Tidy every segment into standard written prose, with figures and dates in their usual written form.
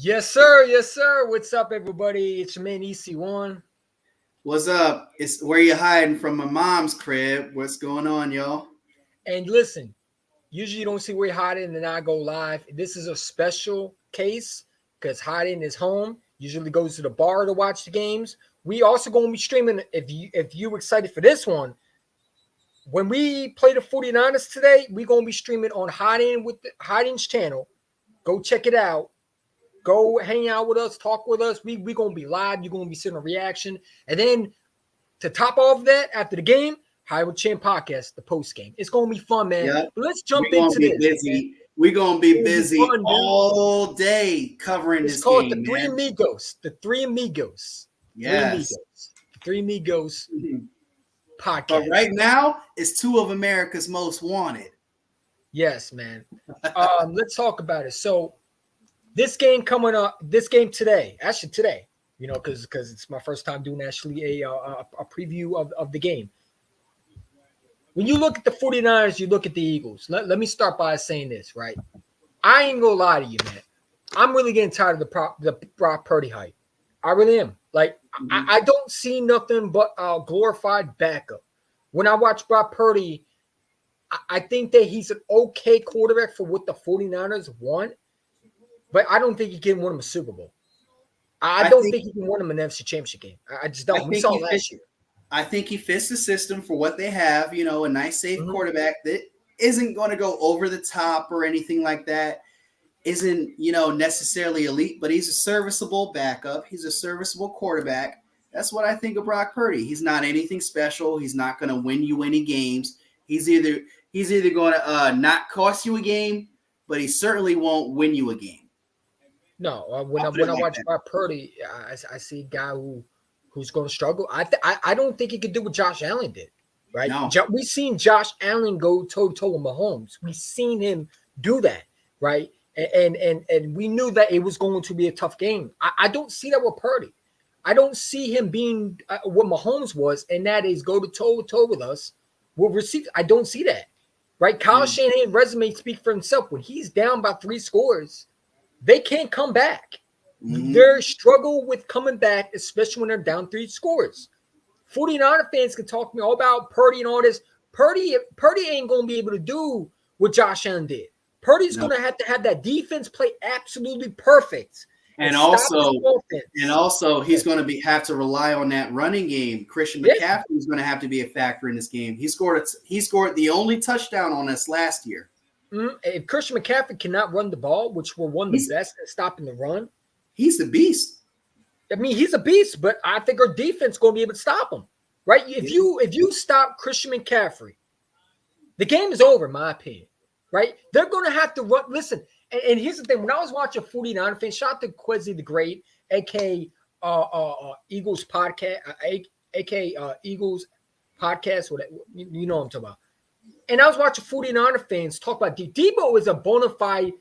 Yes, sir. Yes, sir. What's up, everybody? It's your man EC1. What's up? It's where you hiding from my mom's crib. What's going on, y'all? And listen, usually you don't see where hiding and I go live. This is a special case because hiding is home. Usually goes to the bar to watch the games. We also going to be streaming. If you excited for this one, when we play the 49ers today, we're going to be streaming on Hiding with the Hiding's channel. Go check it out. Go hang out with us, talk with us. We gonna be live. You're gonna be seeing a reaction, and then to top off that, after the game, Hollywood Champ Podcast, the post game. It's gonna be fun, man. Yep. But let's jump We're gonna into be this. busy. Man. We're gonna be busy fun, all day covering It's this called game, the Three man. Amigos. The Three Amigos. Yes. The Three Amigos podcast. But right now, it's two of America's most wanted. Yes, man. Let's talk about it. So this game coming up, this game today, actually today, because it's my first time doing actually a preview of the game. When you look at the 49ers, you look at the Eagles. Let me start by saying this, right? I ain't gonna lie to you, man. I'm really getting tired of the Brock Purdy hype. I really am. Like, I don't see nothing but a glorified backup. When I watch Brock Purdy, I think that he's an okay quarterback for what the 49ers want, but I don't think he can win them a Super Bowl. I don't think he can win them an NFC Championship game. I just don't. We saw last year. I think he fits the system for what they have. A nice, safe quarterback that isn't going to go over the top or anything like that. Isn't, necessarily elite, but he's a serviceable backup. He's a serviceable quarterback. That's what I think of Brock Purdy. He's not anything special. He's not going to win you any games. He's either going to not cost you a game, but he certainly won't win you a game. No, when I watch Brock Purdy, I see a guy who's going to struggle. I don't think he could do what Josh Allen did, right? No. We've seen Josh Allen go toe-to-toe with Mahomes. We've seen him do that, right? And we knew that it was going to be a tough game. I don't see that with Purdy. I don't see him being what Mahomes was, and that is go to toe-to-toe with us. We'll receive. I don't see that, right? Kyle Shanahan's resume speaks for himself. When he's down by 3 scores, they can't come back. They struggle with coming back, especially when they're down 3 scores. 49er fans can talk to me all about Purdy and all this. Purdy ain't going to be able to do what Josh Allen did. Purdy's going to have that defense play absolutely perfect. And also he's going to have to rely on that running game. Christian McCaffrey is going to have to be a factor in this game. He scored the only touchdown on us last year. If Christian McCaffrey cannot run the ball, which we're one of the best at stopping the run, he's the beast. I mean, he's a beast, but I think our defense is going to be able to stop him, right? If you stop Christian McCaffrey, the game is over, in my opinion, right? They're going to have to run. Listen, and here's the thing. When I was watching 49 fans, shout out to Quezzy the Great, a.k.a. Eagles podcast, a.k.a. Eagles podcast, whatever, you know what I'm talking about. And I was watching 49er fans talk about Debo is a bona fide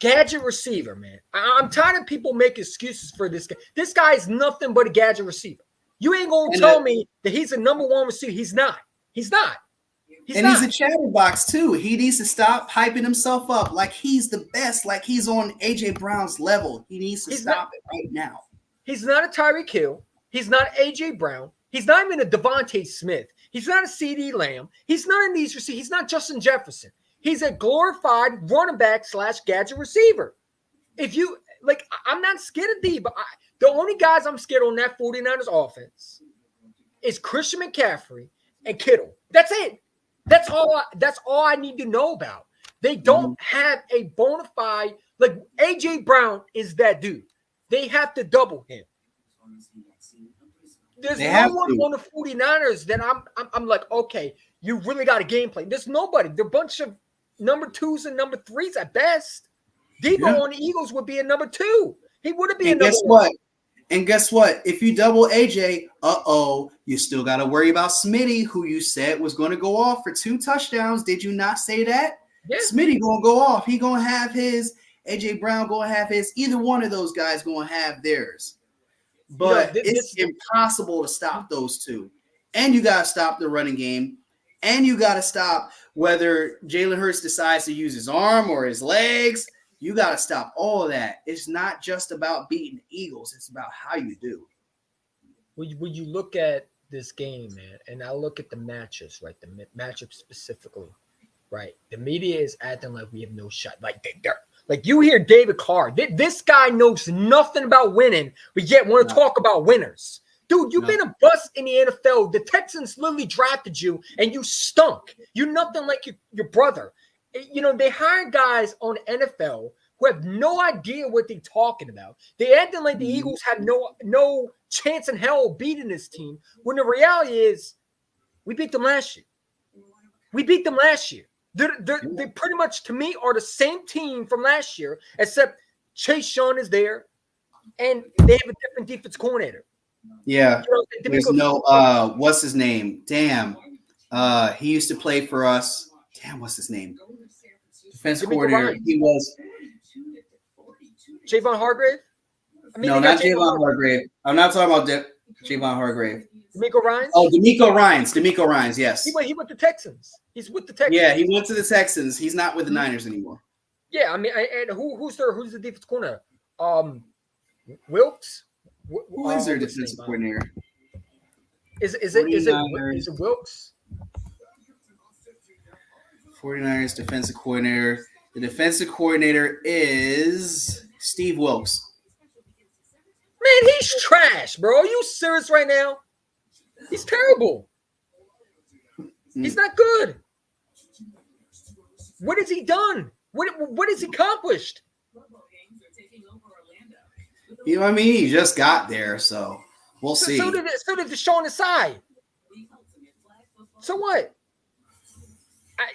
gadget receiver, man. I'm tired of people making excuses for this guy. This guy is nothing but a gadget receiver. You ain't going to tell me that he's a number 1 receiver. He's not. He's a chatterbox, too. He needs to stop hyping himself up like he's the best, like he's on A.J. Brown's level. He needs to stop it right now. He's not a Tyreek Hill. He's not A.J. Brown. He's not even a Devontae Smith. He's not a C.D. Lamb. He's not in these receivers. He's not Justin Jefferson. He's a glorified running back / gadget receiver. If you I'm not scared of D, but the only guys I'm scared on that 49ers offense is Christian McCaffrey and Kittle. That's it. That's all I need to know about. They don't have a bona fide, like A.J. Brown is that dude. They have to double him. There's no one on the 49ers that I'm like, okay, you really got a game plan. There's nobody. They're a bunch of number 2s and number 3s at best. Debo on the Eagles would be a number 2. He wouldn't be a number 1. And guess what? If you double AJ, you still got to worry about Smitty, who you said was going to go off for 2 touchdowns. Did you not say that? Yeah. Smitty going to go off. He going to have his. AJ Brown going to have his. Either one of those guys going to have theirs. But it's impossible to stop those 2. And you got to stop the running game. And you got to stop whether Jalen Hurts decides to use his arm or his legs. You got to stop all of that. It's not just about beating Eagles. It's about how you do. When you look at this game, man, and I look at the matches, right? The matchup specifically, right? The media is acting like we have no shot. Like they're like you hear David Carr. This guy knows nothing about winning, but yet want to talk about winners. Dude, you've been a bust in the NFL. The Texans literally drafted you, and you stunk. You're nothing like your brother. You know, they hire guys on NFL who have no idea what they're talking about. They acting like the Eagles have no chance in hell of beating this team, when the reality is we beat them last year. We beat them last year. They pretty much, to me, are the same team from last year, except Chase Young is there, and they have a different defense coordinator. Yeah. There's no what's his name? Damn. He used to play for us. Damn, what's his name? Defense coordinator. He was Javon Hargrave? No, not Javon Hargrave. I'm not talking about Javon Hargrave. DeMeco Ryans? Oh, DeMeco Ryans. DeMeco Ryans, yes. He went to Texans. He's with the Texans. Yeah, he went to the Texans. He's not with the Niners anymore. Yeah, I mean, and who's the defense coordinator? Wilkes? Who is their defensive coordinator? Is it Wilkes? 49ers defensive coordinator. The defensive coordinator is Steve Wilkes. Man, he's trash, bro. Are you serious right now? He's terrible. He's not good. What has he done? What has he accomplished? You know what I mean? He just got there, so we'll see. So did Deshaun Asai. So what?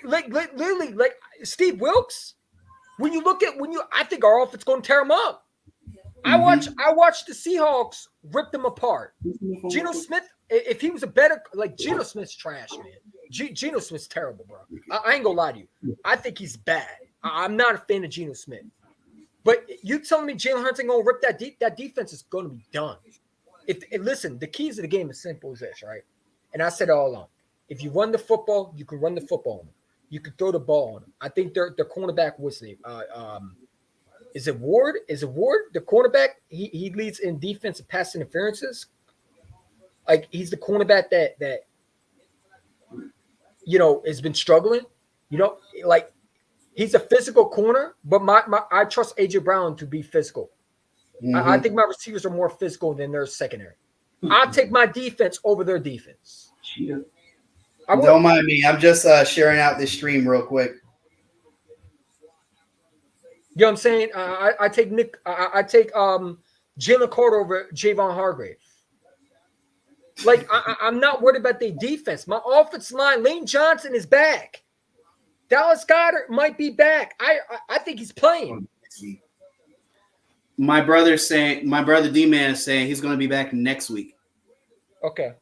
Literally, Steve Wilkes. I think our offense going to tear him up. I watched the Seahawks rip them apart. Geno Smith, if he was a better, Geno Smith's trash, man. Geno Smith's terrible, bro. I ain't gonna lie to you. I think he's bad. I'm not a fan of Geno Smith. But you telling me Jalen Hurts ain't gonna rip that defense is gonna be done. Listen, the keys of the game is simple as this, right? And I said it all along. If you run the football, you can run the football on them. You can throw the ball on them. I think their cornerback was is it Ward? Is it Ward? The cornerback, he leads in defensive pass interferences. Like he's the cornerback that has been struggling. He's a physical corner, but I trust AJ Brown to be physical. Mm-hmm. I think my receivers are more physical than their secondary. I'll take my defense over their defense. Don't mind me. I'm just sharing out this stream real quick. You know what I'm saying? I take Jalen Carter over Javon Hargrave. I'm not worried about their defense. My offensive line, Lane Johnson is back. Dallas Goedert might be back. I think he's playing. My brother D-Man is saying he's going to be back next week. Okay.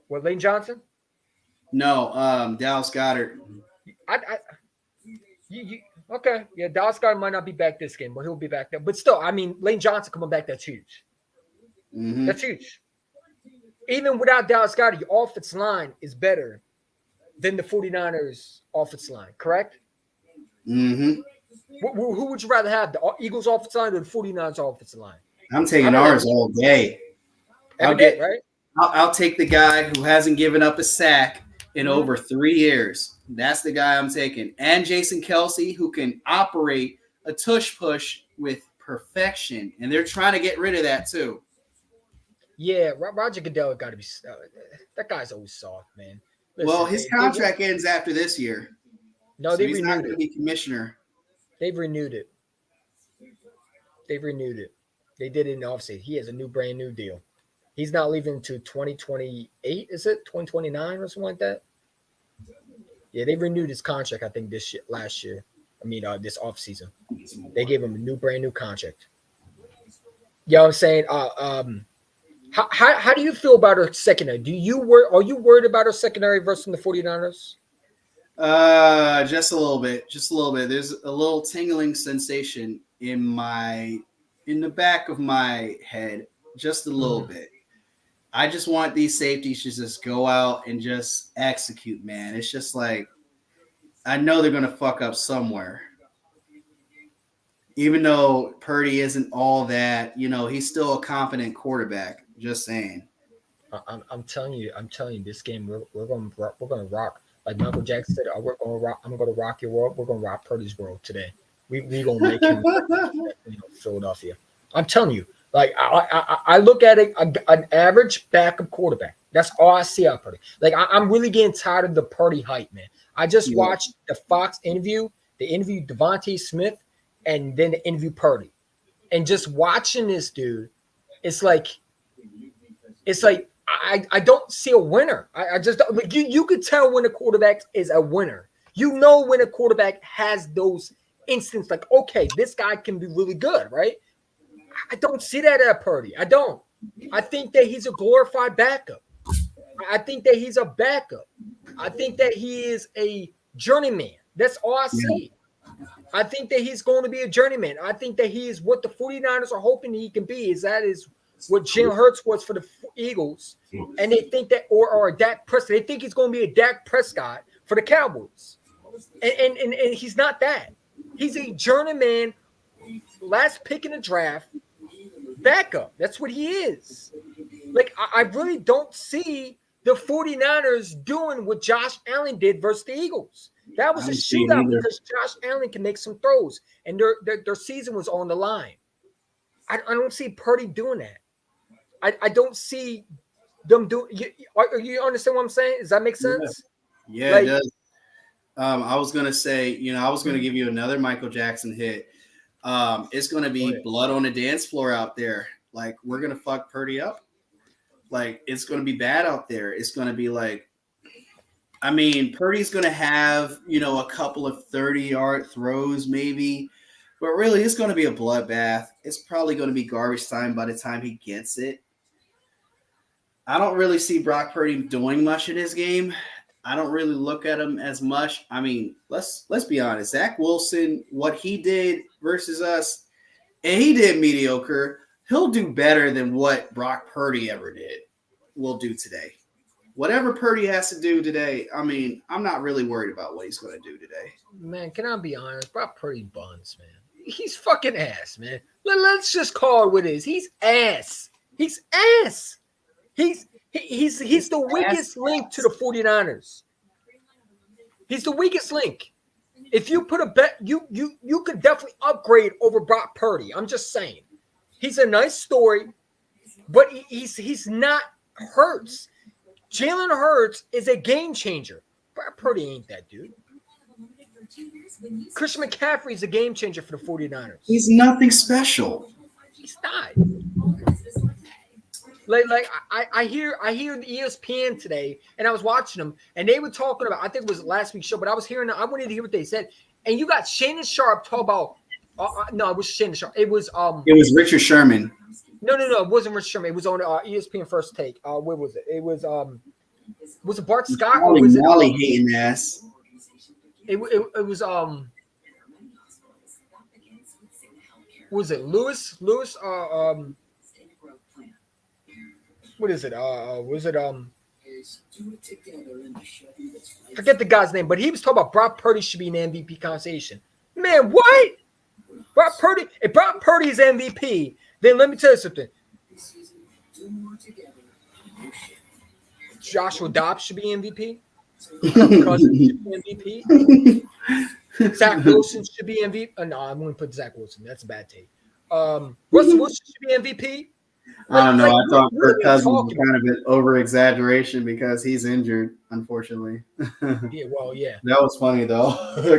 What, Lane Johnson? No, Dallas Goedert. Okay. Yeah, Dallas Goedert might not be back this game, but he'll be back there. But still, I mean, Lane Johnson coming back, that's huge. Mm-hmm. That's huge. Even without Dallas Goedert, your offensive line is better than the 49ers offensive line, correct? Mm-hmm. Who would you rather have, the Eagles offensive line or the 49ers offensive line? I'm taking ours all day. I'll take the guy who hasn't given up a sack in over 3 years. That's the guy I'm taking. And Jason Kelce, who can operate a tush push with perfection. And they're trying to get rid of that too. Yeah, Roger Goodell got to be that guy's always soft, man. Listen, his contract ends after this year. No, so he's not going to be commissioner. They've renewed it. They did it in the offseason. He has a brand new deal. He's not leaving until 2028, is it? 2029 or something like that? Yeah, they renewed his contract, I think, this offseason. They gave him a brand new contract. You know what I'm saying? How do you feel about our secondary? Are you worried about our secondary versus the 49ers? Just a little bit. There's a little tingling sensation in the back of my head, just a little bit. I just want these safeties to just go out and just execute, man. It's just like, I know they're going to fuck up somewhere. Even though Purdy isn't all that, he's still a competent quarterback. Just saying. I'm telling you, this game we're gonna rock. Like Michael Jackson said, we're gonna rock. I'm gonna rock your world. We're gonna rock Purdy's world today. We gonna make him Philadelphia. I'm telling you. Like I look at it, an average backup quarterback. That's all I see out Purdy. Like I'm really getting tired of the Purdy hype, man. I just watched the Fox interview. They interviewed Devontae Smith, and then they interviewed Purdy. And just watching this dude, it's like I don't see a winner. I just don't, like you could tell when a quarterback is a winner. You know when a quarterback has those instincts, like, okay, this guy can be really good, right? I don't see that at Purdy. I don't. I think that he's a glorified backup. I think that he's a backup. I think that he is a journeyman. That's all I see. I think that he's going to be a journeyman. I think that he is what the 49ers are hoping he can be. That is what Jalen Hurts was for the Eagles. And they think that, or Dak Prescott, they think he's going to be a Dak Prescott for the Cowboys. And he's not that. He's a journeyman, last pick in the draft, backup. That's what he is. Like, I really don't see the 49ers doing what Josh Allen did versus the Eagles. That was a shootout because Josh Allen can make some throws, and their season was on the line. I don't see Purdy doing that. I don't see them doing. You understand what I'm saying? Does that make sense? Yeah, like, it does. I was gonna say, I was gonna give you another Michael Jackson hit. It's gonna be blood on the dance floor out there. Like, we're gonna fuck Purdy up. Like, it's gonna be bad out there. It's gonna be like, I mean, Purdy's gonna have, a couple of 30-yard throws maybe, but really it's gonna be a bloodbath. It's probably gonna be garbage time by the time he gets it. I don't really see Brock Purdy doing much in his game. I don't really look at him as much. I mean, let's be honest. Zach Wilson, what he did versus us, and he did mediocre. He'll do better than what Brock Purdy ever did. Will do today. Whatever Purdy has to do today, I mean, I'm not really worried about what he's going to do today. Man, can I be honest? Brock Purdy buns, man. He's fucking ass, man. Let's just call it what it is. He's ass. He's ass. He's the weakest link to the 49ers. He's the weakest link. If you put a bet, you could definitely upgrade over Brock Purdy. I'm just saying. He's a nice story, but he's not Hurts. Jalen Hurts is a game changer. Brock Purdy ain't that dude. Christian McCaffrey is a game changer for the 49ers. He's nothing special. He's not. Like I hear the ESPN today, and I was watching them, and they were talking about, I think it was last week's show, but I wanted to hear what they said. And you got Shannon Sharp talk about no, it was Shannon Sharp. It was Richard Sherman. No, it wasn't Richard Sherman. It was on ESPN First Take. Where was it? It was it Bart Scott or was Molly hating ass? It was was it Lewis what is it? Was it forget the guy's name, but he was talking about Brock Purdy should be an MVP conversation. Man, what? Brock Purdy, if Brock Purdy is MVP, then let me tell you something. Joshua Dobbs should be MVP. Cousins should be MVP. Zach Wilson should be MVP. No, I'm going to put Zach Wilson. That's a bad take. Russell Wilson should be MVP. I don't know. I thought Kirk Cousins was kind of an over-exaggeration because he's injured, unfortunately. Yeah. That was funny, though.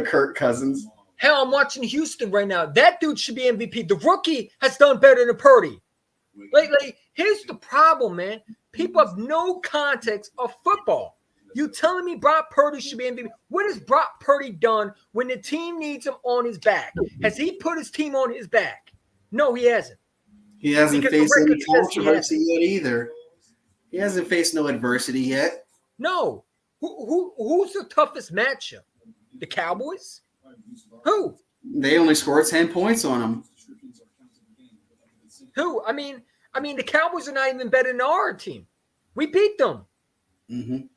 Kirk Cousins. Hell, I'm watching Houston right now. That dude should be MVP. The rookie has done better than Purdy. Like, here's the problem, man. People have no context of football. You telling me Brock Purdy should be MVP? What has Brock Purdy done when the team needs him on his back? Has he put his team on his back? No, he hasn't. He hasn't faced any controversy yet either. He hasn't faced no adversity yet. No. Who's the toughest matchup? The Cowboys? Who? They only scored 10 points on him. Who? I mean, the Cowboys are not even better than our team. We beat them. Mm-hmm.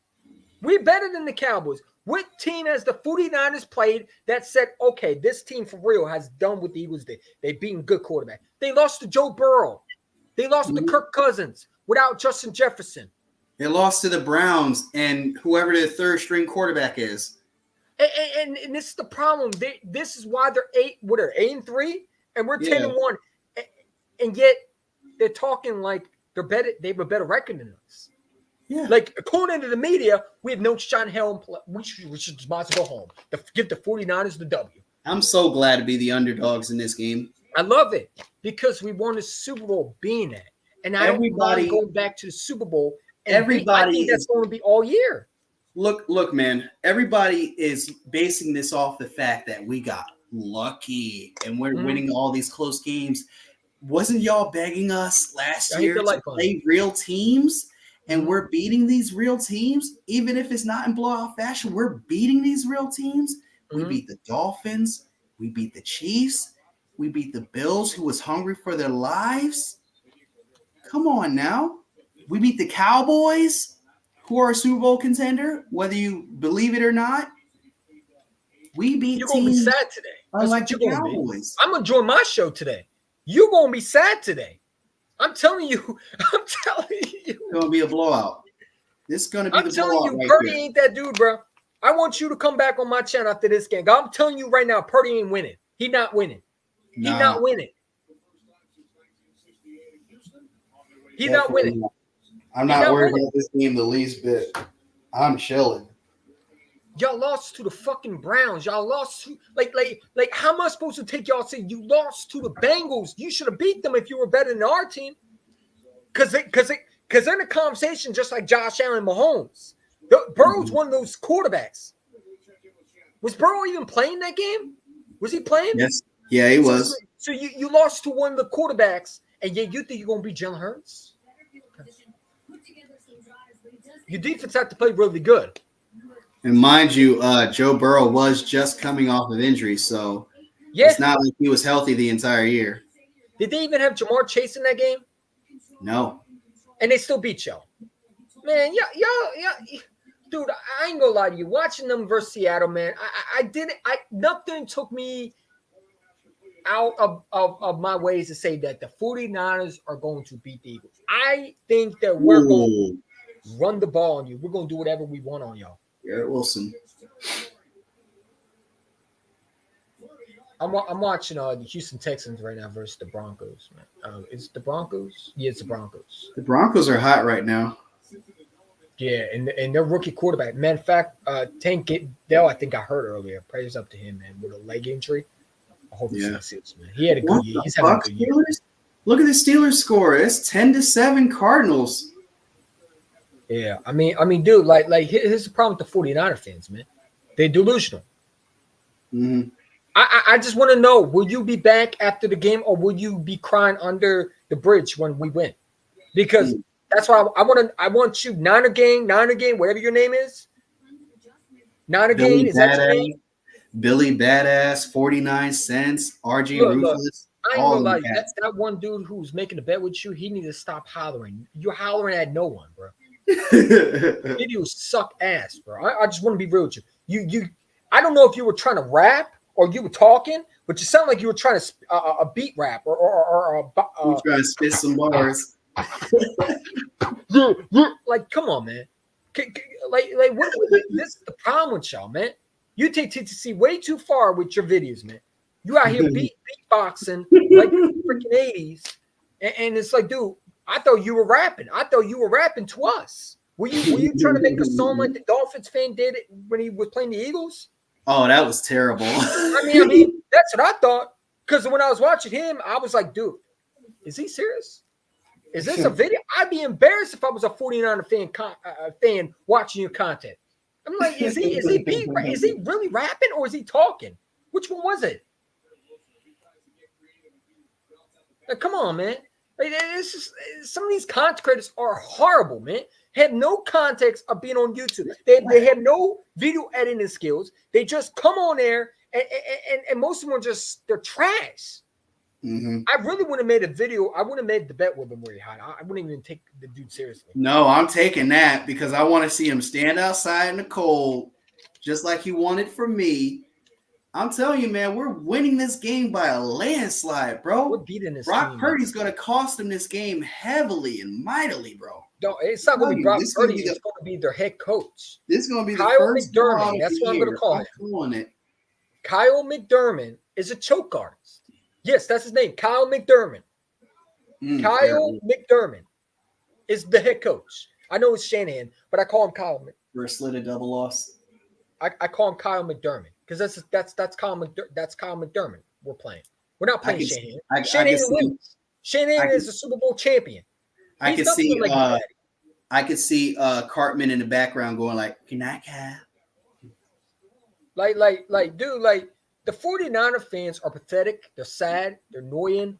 We're better than the Cowboys. What team has the 49ers played that said, okay, this team for real has done what the Eagles did? They beaten good quarterback. They lost to Joe Burrow. They lost to Kirk Cousins without Justin Jefferson. They lost to the Browns and whoever their third string quarterback is. And this is the problem. This is why they're 8-3, and we're 10-1. And yet they're talking like they're better. They have a better record than us. Yeah. Like, according to the media, we have no Sean Hill. We should just might as well go home. Give the 49ers the W. I'm so glad to be the underdogs in this game. I love it because we won the Super Bowl being that. And I don't mind going back to the Super Bowl. And I think that's going to be all year. Look, man. Everybody is basing this off the fact that we got lucky and we're winning all these close games. Wasn't y'all begging us last year to play real teams? And we're beating these real teams, even if it's not in blowout fashion. We're beating these real teams. We beat the Dolphins. We beat the Chiefs. We beat the Bills, who was hungry for their lives. Come on now. We beat the Cowboys, who are a Super Bowl contender, whether you believe it or not. We beat You're going to be sad today. Unlike the Cowboys. I'm going to join my show today. You're going to be sad today. I'm telling you. It's going to be a blowout. This is going to be the blowout. I'm telling you, Purdy ain't that dude, bro. I want you to come back on my channel after this game. I'm telling you right now, Purdy ain't winning. He not winning. He not winning. He's not winning. I'm not worried about this game the least bit. I'm chilling. Y'all lost to the fucking Browns. Y'all lost to like how am I supposed to take y'all say you lost to the Bengals? You should have beat them if you were better than our team. Because they're in a conversation just like Josh Allen and Mahomes. Burrow's one of those quarterbacks. Was Burrow even playing that game? Was he playing? Yes. Yeah, he was. So you lost to one of the quarterbacks, and yet you think you're going to beat Jalen Hurts? Your defense had to play really good. And mind you, Joe Burrow was just coming off of injury, so it's not like he was healthy the entire year. Did they even have Jamar Chase in that game? No. And they still beat y'all. Man, y'all, dude, I ain't gonna lie to you. Watching them versus Seattle, man, nothing took me out of my ways to say that the 49ers are going to beat the Eagles. I think that we're going to run the ball on you. We're going to do whatever we want on y'all. Garrett Wilson. I'm watching the Houston Texans right now versus the Broncos, man. Is it the Broncos? Yeah, it's the Broncos. The Broncos are hot right now. Yeah, and their rookie quarterback. Matter of fact, Tank Dell, I think I heard earlier. Praise up to him, man, with a leg injury. I hope he succeeds, man. He had a good year. He's having a good year. Look at the Steelers score. It's 10-7 Cardinals. Yeah, I mean, dude, like here's the problem with the 49er fans, man. They're delusional. Mm-hmm. I just want to know, will you be back after the game or will you be crying under the bridge when we win? Because that's why I want you, Niner Gang, whatever your name is. Niner Gang, is that your name? Billy Badass, 49 cents, RG Ruthless. I ain't gonna lie, that one dude who's making the bet with you, he needs to stop hollering. You're hollering at no one, bro. Videos suck ass, bro. I just want to be real with you. You I don't know if you were trying to rap or you were talking, but you sound like you were trying to a beat rap or trying to spit some bars. Like, come on, man. Like this is the problem with y'all, man. You take TTC way too far with your videos, man. You out here beatboxing like freaking 80s, and it's like, dude, I thought you were rapping. I thought you were rapping to us. Were you trying to make a song like the Dolphins fan did it when he was playing the Eagles? Oh, that was terrible. I mean, that's what I thought. Because when I was watching him, I was like, dude, is he serious? Is this a video? I'd be embarrassed if I was a 49er fan watching your content. I'm like, is he really rapping or is he talking? Which one was it? Like, come on, man. Like, it's just, some of these content creators are horrible, man. Have no context of being on YouTube. They have no video editing skills. They just come on there and most of them are they're trash. Mm-hmm. I really would have made a video. I would have made the bet with him where he hot. I wouldn't even take the dude seriously. No, I'm taking that because I want to see him stand outside in the cold just like he won it from me. I'm telling you, man, we're winning this game by a landslide, We're bro. beating this Brock team. Purdy's going to cost him this game heavily and mightily, bro. No, it's not going to be Brock This is gonna Purdy. be It's going to be their head coach. This is going to be the Kyle first McDermott. draw of That's the what I'm going year. to call I'm him. calling it. Kyle McDermott is a choke artist. Yes, that's his name, Kyle McDermott. Kyle McDermott is the head coach. I know it's Shanahan, but I call him Kyle. For a slid a double loss. I call him Kyle McDermott because that's Kyle McDermott. We're playing. We're not playing Shanahan. Shanahan wins. Shanahan is a Super Bowl champion. I could see Cartman in the background going like, "Can I have?" Dude, the 49er fans are pathetic. They're sad. They're annoying.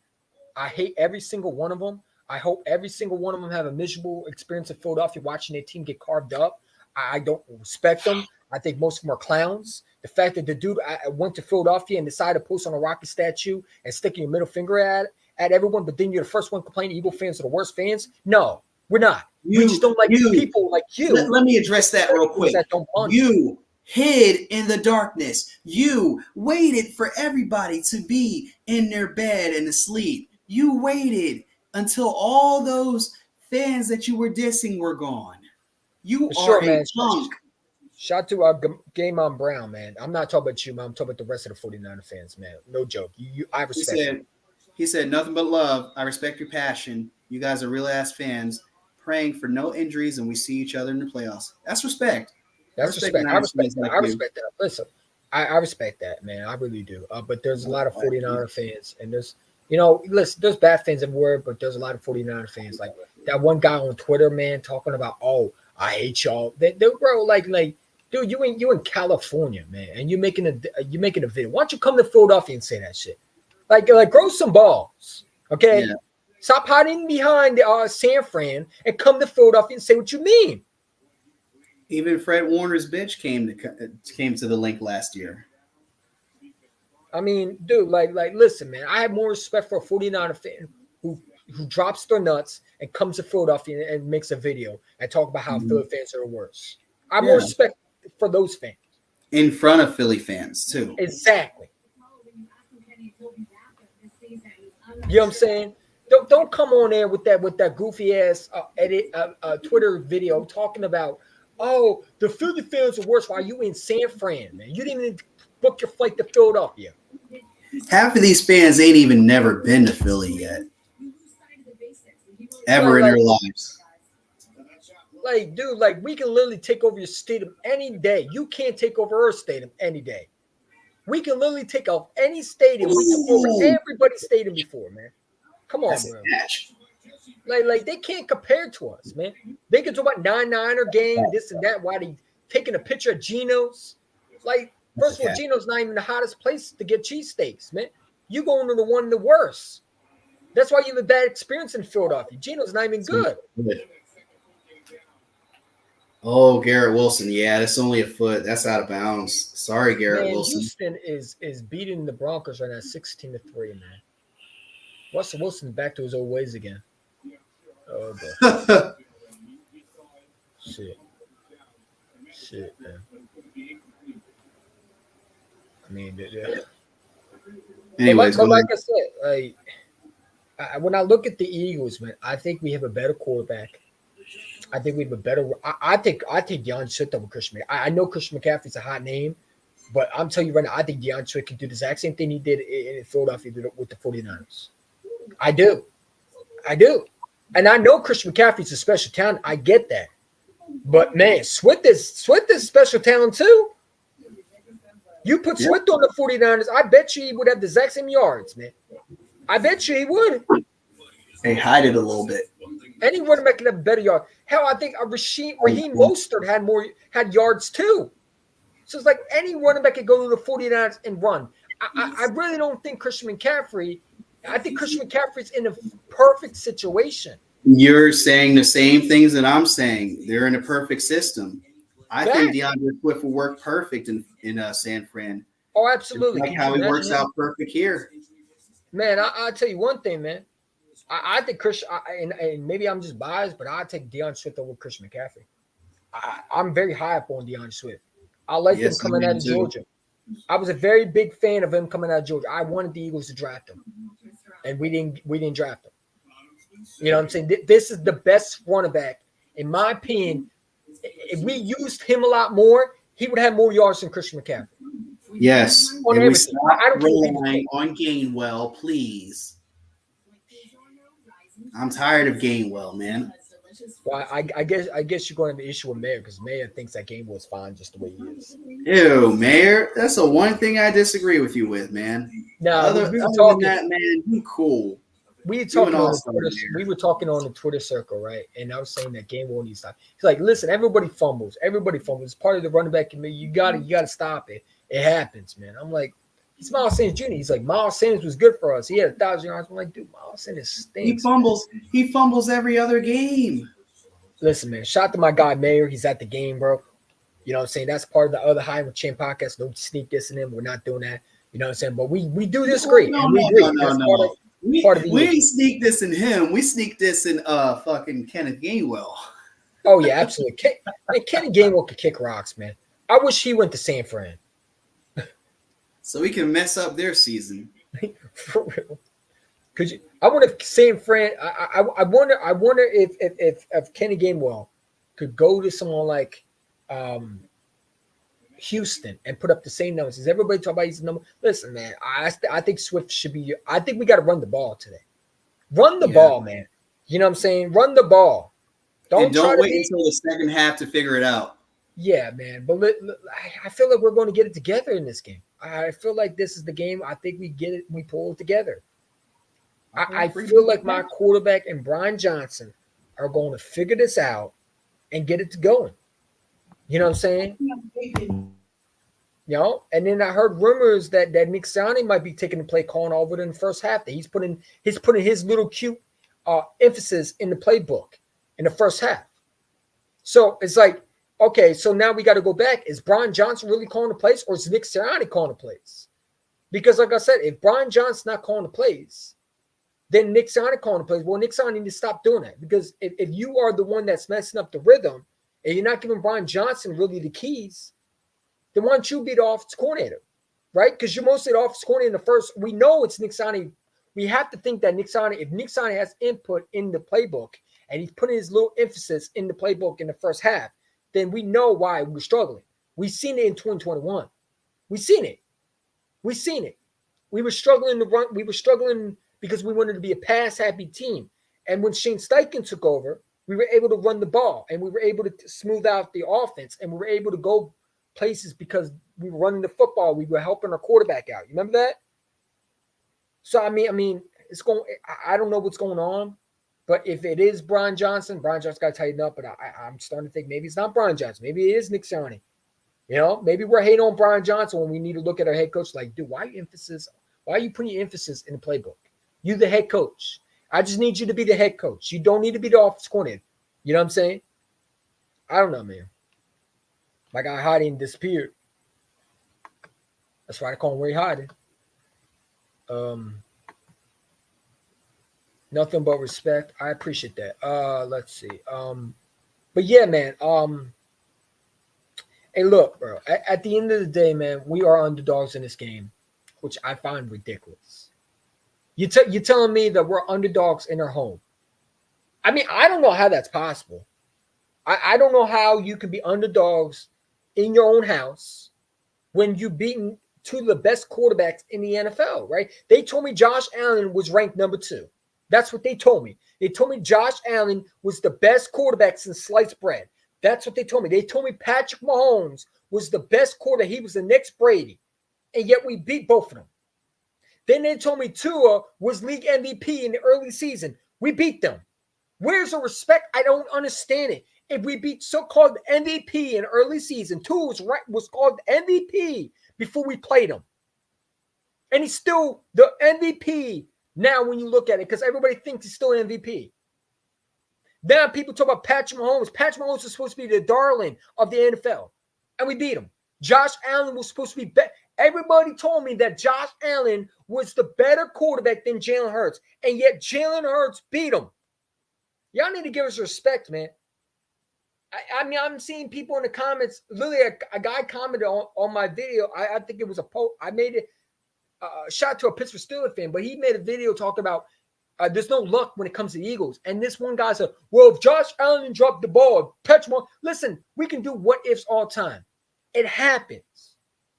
I hate every single one of them. I hope every single one of them have a miserable experience in Philadelphia watching their team get carved up. I don't respect them. I think most of them are clowns. The fact that the dude went to Philadelphia and decided to post on a Rocky statue and sticking your middle finger at everyone, but then you're the first one complaining Eagle fans are the worst fans. No, we're not. We just don't like people like you. Let me address that real quick. You hid in the darkness. You waited for everybody to be in their bed and asleep. You waited until all those fans that you were dissing were gone. You are a punk. Shout to Game on Brown, man. I'm not talking about you, man. I'm talking about the rest of the 49er fans, man. No joke. I respect it. He said, nothing but love. I respect your passion. You guys are real ass fans praying for no injuries, and we see each other in the playoffs. That's respect. That's respect. I respect that. I respect that. Listen, I respect that, man. I really do. But there's a lot of 49er fans, and there's, listen, there's bad fans everywhere, but there's a lot of 49er fans. Like that one guy on Twitter, man, talking about, oh, I hate y'all. Bro, like, dude, you in California, man, and you're making a video. Why don't you come to Philadelphia and say that shit? Like grow some balls, okay? Yeah. Stop hiding behind San Fran and come to Philadelphia and say what you mean. Even Fred Warner's bitch came to the link last year. I mean, dude, listen, man. I have more respect for a 49er fan who drops their nuts and comes to Philadelphia and makes a video and talk about how Philly fans are the worst. I have more respect for those fans. In front of Philly fans, too. Exactly. You know what I'm saying? Don't come on there with that goofy ass Twitter video talking about, oh, the Philly fans are worse. Why are you in San Fran, man? You didn't even book your flight to Philadelphia. Half of these fans ain't even never been to Philly yet. Ever in their lives. Like, dude, we can literally take over your stadium any day. You can't take over our stadium any day. We can literally take off any stadium. We took over everybody's stadium before, man. Come on, bro. Like they can't compare to us, man. They can talk about 9-9er game, this and that, while they taking a picture of Geno's. Like, first of all, Geno's not even the hottest place to get cheesesteaks, man. You going to the one of the worst. That's why you have a bad experience in Philadelphia. Geno's not even good. Oh, Garrett Wilson. Yeah, that's only a foot. That's out of bounds. Sorry, Garrett Wilson. Houston is beating the Broncos right now 16-3, man. Russell Wilson back to his old ways again. Oh, boy. Shit, man. I mean, anyways, but like I said, when I look at the Eagles, man, I think we have a better quarterback. I think we have a better. I think Deion Swift over Christian McCaffrey. I know Christian McCaffrey's a hot name, but I'm telling you right now, I think Deion Swift can do the exact same thing he did in Philadelphia with the 49ers. I do. And I know Christian McCaffrey's a special talent. I get that. But, man, Swift is special talent too. You put Swift on the 49ers, I bet you he would have the exact same yards, man. I bet you he would. They hide it a little bit. Any running back could have better yards. Hell, I think Raheem Mostert had yards too. So it's like any running back could go to the 49ers and run. I really don't think Christian McCaffrey – I think Christian McCaffrey's in a perfect situation. You're saying the same things that I'm saying. They're in a perfect system. I think DeAndre Swift will work perfect in San Fran. Oh, absolutely. Like how he works out perfect here. Man, I'll tell you one thing, man. I think Christian, and maybe I'm just biased, but I'll take DeAndre Swift over Christian McCaffrey. I'm very high up on DeAndre Swift. I liked him Yes, I coming out am of too. Georgia. I was a very big fan of him coming out of Georgia. I wanted the Eagles to draft him, and we didn't draft him. You know what I'm saying? This is the best running back, in my opinion. If we used him a lot more, he would have more yards than Christian McCaffrey. Yes, On and we everything. stop I don't care what people relying say. on Gainwell, please. I'm tired of Gainwell, man. Well, I guess you're going to have an issue with Mayer because Mayer thinks that game was fine just the way he is. Ew, Mayor, that's the one thing I disagree with you with, man. Now Other we were than talking. that, man, you cool. We were You talking an on the all-star, Twitter. Mayor. We were talking on the Twitter circle, right? And I was saying that game won't need to stop. He's like, listen, everybody fumbles. Everybody fumbles. It's part of the running back committee. You gotta stop it. It happens, man. I'm like, he's Miles Sanders Jr. He's like, Miles Sanders was good for us. He had 1,000 yards. I'm like, dude, Miles Sanders He stinks. fumbles every other game. Listen, man, shout out to my guy Mayor. He's at the game, bro. You know what I'm saying? That's part of the other High with Champ podcast. Don't sneak this in him. We're not doing that. You know what I'm saying? But we do this great. No, and we no, agree. no, That's no. part of the We issue. ain't sneak this in him. We sneak this in fucking Kenneth Gainwell. Oh, yeah, absolutely. Kenny Gainwell could kick rocks, man. I wish he went to San Fran. So we can mess up their season. For real. Could you? I wonder if San Fran. I wonder if Kenny Gainwell could go to someone like Houston and put up the same numbers. Does everybody talk about his number? Listen, man. I think Swift should be. I think we got to run the ball today. Run the ball, man. You know what I'm saying? Run the ball. Don't wait until the second half to figure it out. Yeah, man. But I feel like we're going to get it together in this game. I feel like this is the game. I think we get it. We pull it together. I feel like my quarterback and Brian Johnson are going to figure this out and get it going. You know what I'm saying? You know, and then I heard rumors that Nick Sirianni might be taking the play calling over in the first half. That he's putting his little cute emphasis in the playbook in the first half. So it's like, okay, so now we got to go back. Is Brian Johnson really calling the plays, or is Nick Sirianni calling the plays? Because, like I said, if Brian Johnson's not calling the plays, then Nick Sirianni calling the plays. Well, Nick Sirianni needs to stop doing that, because if you are the one that's messing up the rhythm and you're not giving Brian Johnson really the keys, then why don't you be the offensive coordinator, right? Because you're mostly the offensive coordinator in the first. We know it's Nick Sirianni. We have to think that if Nick Sirianni has input in the playbook and he's putting his little emphasis in the playbook in the first half, then we know why we're struggling. We've seen it in 2021. We've seen it. We were struggling to run. We were struggling because we wanted to be a pass-happy team. And when Shane Steichen took over, we were able to run the ball, and we were able to smooth out the offense, and we were able to go places because we were running the football. We were helping our quarterback out. You remember that? So, I mean, it's going. I don't know what's going on, but if it is Brian Johnson got to tighten up. But I'm starting to think maybe it's not Brian Johnson. Maybe it is Nick Sirianni. You know, maybe we're hating on Brian Johnson when we need to look at our head coach like, dude, why are you putting your emphasis in the playbook? You the head coach. I just need you to be the head coach. You don't need to be the offensive coordinator. You know what I'm saying? I don't know, man. My guy Hardy disappeared. That's why I call him Ray Hardy. Nothing but respect. I appreciate that. Let's see. But yeah, man. Hey, look, bro. At the end of the day, man, we are underdogs in this game, which I find ridiculous. You're telling me that we're underdogs in our home. I mean, I don't know how that's possible. I don't know how you can be underdogs in your own house when you've beaten two of the best quarterbacks in the NFL, right? They told me Josh Allen was ranked number 2. That's what they told me. They told me Josh Allen was the best quarterback since sliced bread. That's what they told me. They told me Patrick Mahomes was the best quarterback. He was the next Brady. And yet we beat both of them. Then they told me Tua was league MVP in the early season. We beat them. Where's the respect? I don't understand it. If we beat so-called MVP in early season, Tua was called MVP before we played him. And he's still the MVP now when you look at it, because everybody thinks he's still an MVP. Now people talk about Patrick Mahomes. Patrick Mahomes is supposed to be the darling of the NFL, and we beat him. Josh Allen was supposed to be better. Everybody told me that Josh Allen was the better quarterback than Jalen Hurts, and yet Jalen Hurts beat him. Y'all need to give us respect, man. I mean, I'm seeing people in the comments. Literally, a guy commented on my video. I think it was a post. I made it shot to a Pittsburgh Steelers fan, but he made a video talking about there's no luck when it comes to the Eagles. And this one guy said, well, if Josh Allen dropped the ball, listen, we can do what ifs all time. It happens.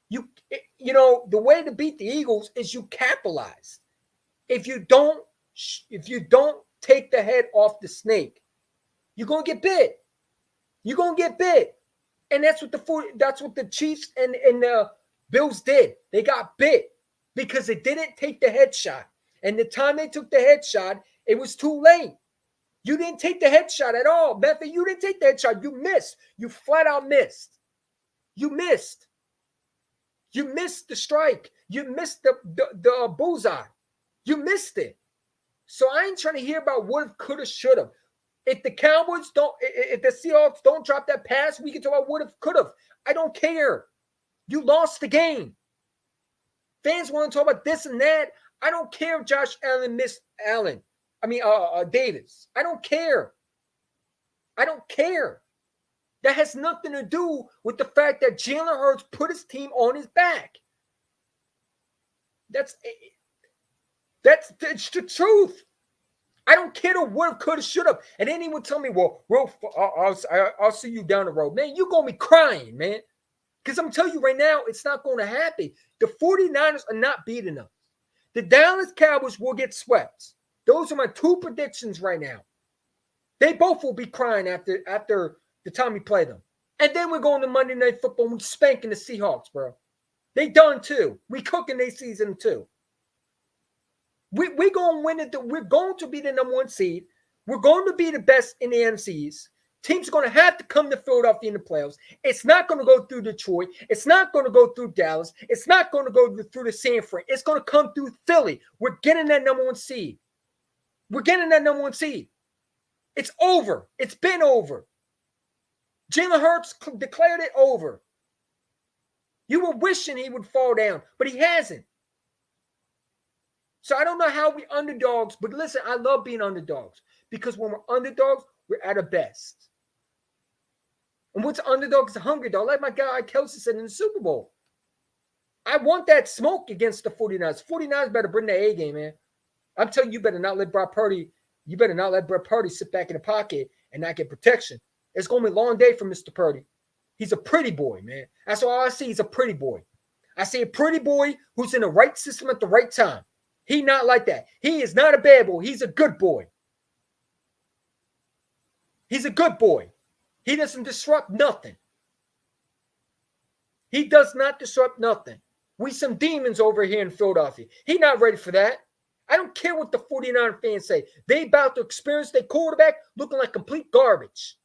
You know, the way to beat the Eagles is you capitalize. If you don't take the head off the snake, you're gonna get bit. You're gonna get bit. And that's what the Chiefs and the Bills did. They got bit because they didn't take the headshot. And the time they took the headshot, it was too late. You didn't take the headshot at all. Method, you didn't take the headshot. You missed. You flat out missed. You missed. You missed the strike. You missed the bullseye. You missed it. So I ain't trying to hear about what if, coulda, shoulda. If the Cowboys if the Seahawks don't drop that pass, we can talk about what if, coulda. I don't care. You lost the game. Fans want to talk about this and that. I don't care if Josh Allen missed Davis. I don't care. I don't care. That has nothing to do with the fact that Jalen Hurts put his team on his back. That's the truth. I don't care what could have, should have. And then he would tell me, well, I'll see you down the road. Man, you're going to be crying, man. Because I'm telling you right now, it's not going to happen. The 49ers are not beating us. The Dallas Cowboys will get swept. Those are my two predictions right now. They both will be crying after the time we play them. And then we're going to Monday Night Football and we're spanking the Seahawks, bro. They done too. We cooking their season too. We're going to win it. We're going to be the number one seed. We're going to be the best in the NFCs. Teams are going to have to come to Philadelphia in the playoffs. It's not going to go through Detroit. It's not going to go through Dallas. It's not going to go through the San Fran. It's going to come through Philly. We're getting that number one seed. We're getting that number one seed. It's over. It's been over. Jalen Hurts declared it over. You were wishing he would fall down, but he hasn't. So I don't know how we underdogs, but listen, I love being underdogs because when we're underdogs, we're at our best. And what's underdogs? A hungry dog, like my guy Kelsey said in the Super Bowl. I want that smoke against the 49ers. 49ers better bring the A game, man. I'm telling you, you better not let Brock Purdy sit back in the pocket and not get protection. It's going to be a long day for Mr. Purdy. He's a pretty boy, man. That's all I see. He's a pretty boy. I see a pretty boy who's in the right system at the right time. He not like that. He is not a bad boy. He's a good boy. He's a good boy. He doesn't disrupt nothing. He does not disrupt nothing. We some demons over here in Philadelphia. He not ready for that. I don't care what the 49 fans say. They about to experience their quarterback looking like complete garbage.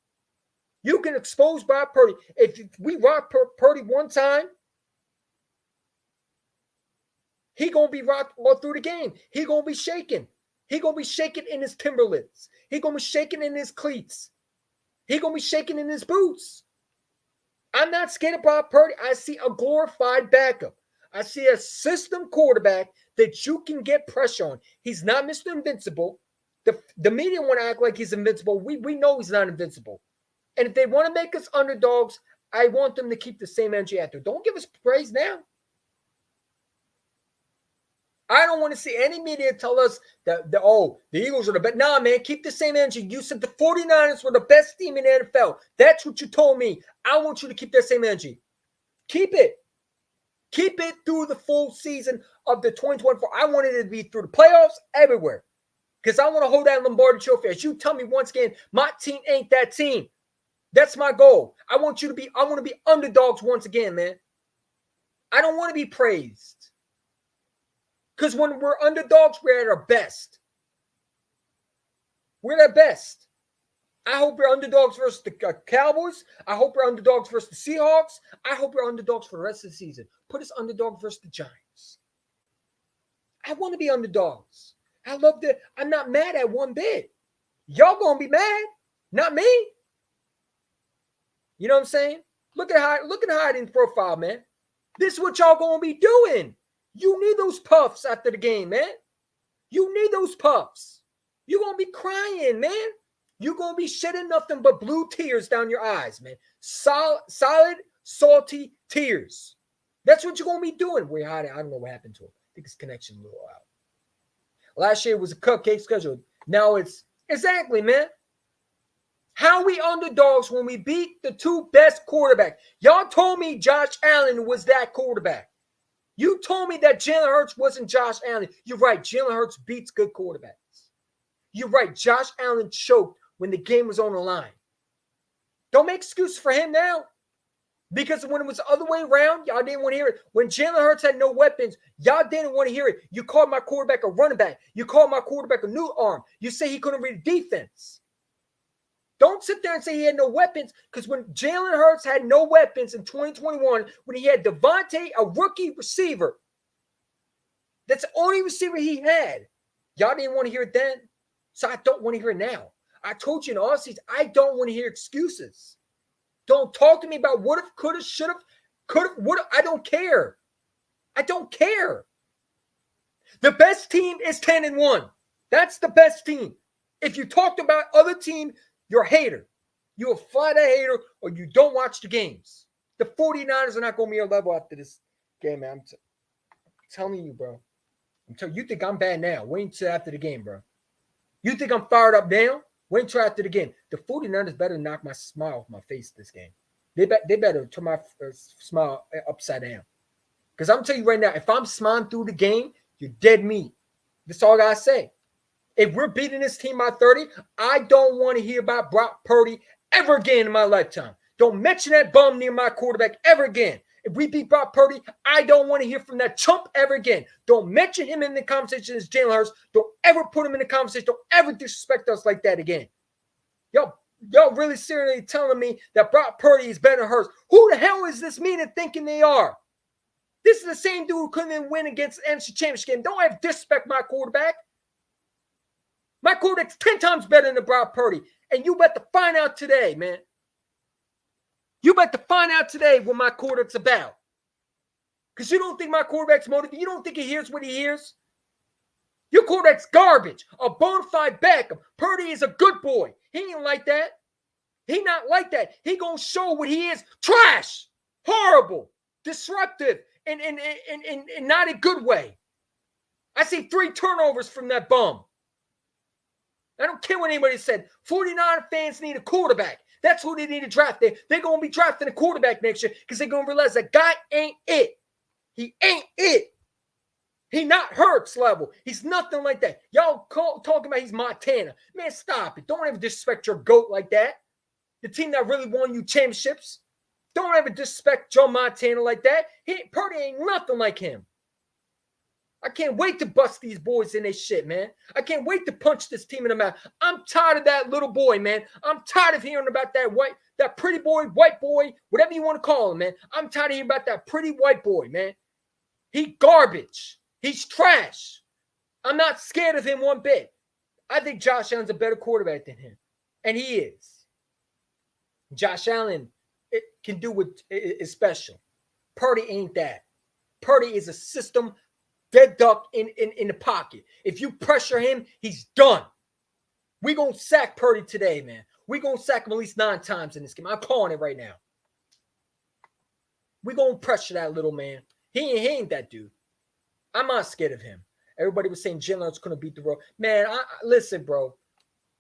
You can expose Brock Purdy. If we rock Purdy one time, he going to be rocked all through the game. He going to be shaking. He going to be shaking in his Timberlands. He going to be shaking in his cleats. He going to be shaking in his boots. I'm not scared of Brock Purdy. I see a glorified backup. I see a system quarterback that you can get pressure on. He's not Mr. Invincible. The media want to act like he's invincible. We know he's not invincible. And if they want to make us underdogs, I want them to keep the same energy out there. Don't give us praise now. I don't want to see any media tell us that the Eagles are the best. Nah, man, keep the same energy. You said the 49ers were the best team in the NFL. That's what you told me. I want you to keep that same energy. Keep it. Keep it through the full season of the 2024. I wanted it to be through the playoffs everywhere because I want to hold that Lombardi Trophy. As you tell me once again, my team ain't that team. That's my goal. I want to be underdogs once again, man. I don't want to be praised. Because when we're underdogs, we're at our best. We're at our best. I hope we're underdogs versus the Cowboys. I hope we're underdogs versus the Seahawks. I hope we're underdogs for the rest of the season. Put us underdogs versus the Giants. I want to be underdogs. I'm not mad at one bit. Y'all gonna be mad, not me. You know what I'm saying? Look at hiding profile, man. This is what y'all gonna be doing. You need those puffs after the game, man. You need those puffs. You're going to be crying, man. You're going to be shedding nothing but blue tears down your eyes, man. Solid, salty tears. That's what you're going to be doing. Wait, I don't know what happened to him. I think his connection a little out. Last year was a cupcake schedule. Now it's exactly, man. How we underdogs when we beat the two best quarterbacks? Y'all told me Josh Allen was that quarterback. You told me that Jalen Hurts wasn't Josh Allen. You're right. Jalen Hurts beats good quarterbacks. You're right. Josh Allen choked when the game was on the line. Don't make excuses for him now. Because when it was the other way around, y'all didn't want to hear it. When Jalen Hurts had no weapons, y'all didn't want to hear it. You called my quarterback a running back. You called my quarterback a new arm. You say he couldn't read defense. Don't sit there and say he had no weapons, because when Jalen Hurts had no weapons in 2021, when he had Devontae, a rookie receiver, that's the only receiver he had. Y'all didn't want to hear it then, so I don't want to hear it now. I told you in the offseason, I don't want to hear excuses. Don't talk to me about what if, could have, should have, could have, would have. I don't care. I don't care. The best team is 10-1. That's the best team. If you talked about other team, you're a hater. You're a flat hater, or you don't watch the games. The 49ers are not going to be a level after this game, man. I'm telling you, bro. You think I'm bad now. Wait until after the game, bro. You think I'm fired up now? Wait until after the game. The 49ers better knock my smile off my face this game. They better turn my smile upside down. Because I'm telling you right now, if I'm smiling through the game, you're dead meat. That's all I got to say. If we're beating this team by 30, I don't want to hear about Brock Purdy ever again in my lifetime. Don't mention that bum near my quarterback ever again. If we beat Brock Purdy, I don't want to hear from that chump ever again. Don't mention him in the conversation as Jalen Hurts. Don't ever put him in the conversation. Don't ever disrespect us like that again. Y'all really seriously telling me that Brock Purdy is better than Hurts. Who the hell is this meaning thinking they are? This is the same dude who couldn't even win against the NFC Championship game. Don't have disrespect my quarterback. My quarterback's 10 times better than Brock Purdy. And you bet to find out today, man. You bet to find out today what my quarterback's about. Because you don't think my quarterback's motivated. You don't think he hears what he hears. Your quarterback's garbage. A bona fide backup. Purdy is a good boy. He ain't like that. He not like that. He gonna show what he is. Trash. Horrible. Disruptive. And not a good way. I see 3 turnovers from that bum. I don't care what anybody said. 49 fans need a quarterback. That's who they need to draft. They're going to be drafting a quarterback next year because they're going to realize that guy ain't it. He ain't it. He not Hurts level. He's nothing like that. Y'all talking about he's Montana. Man, stop it. Don't ever disrespect your GOAT like that. The team that really won you championships. Don't ever disrespect Joe Montana like that. Purdy ain't nothing like him. I can't wait to bust these boys in their shit, man. I can't wait to punch this team in the mouth. I'm tired of that little boy, man. I'm tired of hearing about that pretty boy, white boy, whatever you want to call him, man. I'm tired of hearing about that pretty white boy, man. He garbage. He's trash. I'm not scared of him one bit. I think Josh Allen's a better quarterback than him. And he is. Josh Allen can do what is special. Purdy ain't that. Purdy is a system dead duck in the pocket. If you pressure him, he's done. We're going to sack Purdy today, man. We're going to sack him at least 9 times in this game. I'm calling it right now. We're going to pressure that little man. He ain't that dude. I'm not scared of him. Everybody was saying Jalen Hurts couldn't beat the road. Man, listen, bro.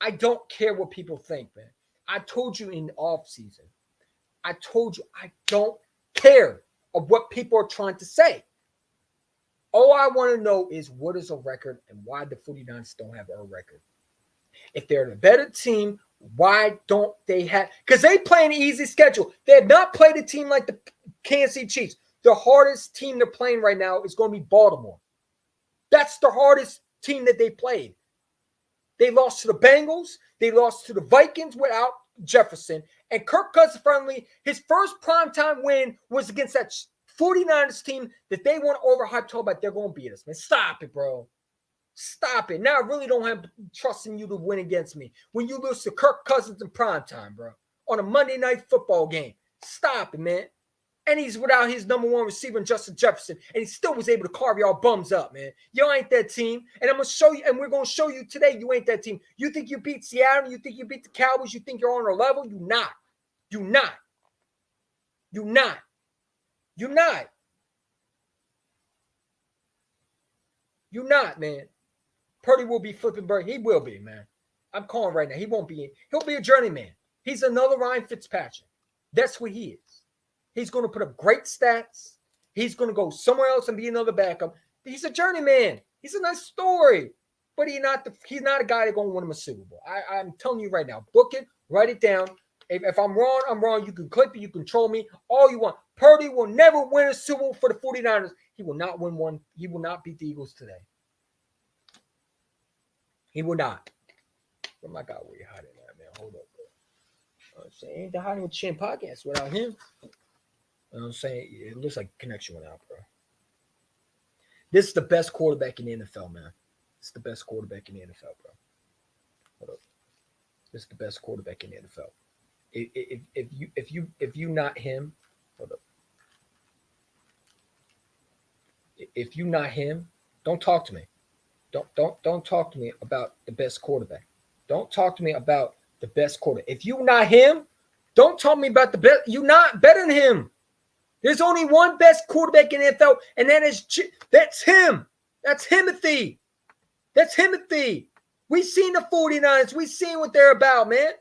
I don't care what people think, man. I told you in the offseason. I told you I don't care of what people are trying to say. All I want to know is what is a record and why the 49ers don't have a record. If they're the better team, why don't they have – because they play an easy schedule. They have not played a team like the Kansas City Chiefs. The hardest team they're playing right now is going to be Baltimore. That's the hardest team that they played. They lost to the Bengals. They lost to the Vikings without Jefferson. And Kirk Cousins, finally, his first primetime win was against that 49ers team that they want to overhype, talk about they're going to beat us, man. Stop it, bro. Stop it. Now I really don't have trust in you to win against me when you lose to Kirk Cousins in primetime, bro, on a Monday Night Football game. Stop it, man. And he's without his number one receiver, Justin Jefferson, and he still was able to carve y'all bums up, man. Y'all ain't that team, and I'm gonna show you, and we're gonna show you today. You ain't that team. You think you beat Seattle? You think you beat the Cowboys? You think you're on their level? You not. You not. You not. You not. You not, man. Purdy will be flipping bird. He will be, man. I'm calling right now. He won't be. He'll be a journeyman. He's another Ryan Fitzpatrick. That's what he is. He's going to put up great stats. He's going to go somewhere else and be another backup. He's a journeyman. He's a nice story, but he's not a guy that's going to win him a Super Bowl. I'm telling you right now. Book it. Write it down. If I'm wrong, I'm wrong. You can clip it. You can troll me. All you want. Purdy will never win a Super Bowl for the 49ers. He will not win one. He will not beat the Eagles today. He will not. Oh my God, where you hiding at, man? Hold up, bro. I'm saying, ain't the Hiding with Chin podcast without him. You know what I'm saying? It looks like connection went out, bro. This is the best quarterback in the NFL, man. It's the best quarterback in the NFL, bro. Hold up. This is the best quarterback in the NFL. If you not him, hold up. If you not him, don't talk to me. Don't talk to me about the best quarterback. Don't talk to me about the best quarterback. If you not him, don't talk to me about the best. You not better than him. There's only one best quarterback in the NFL, and that's him. That's Timothy. That's Timothy. We seen the 49ers. We seen what they're about, man.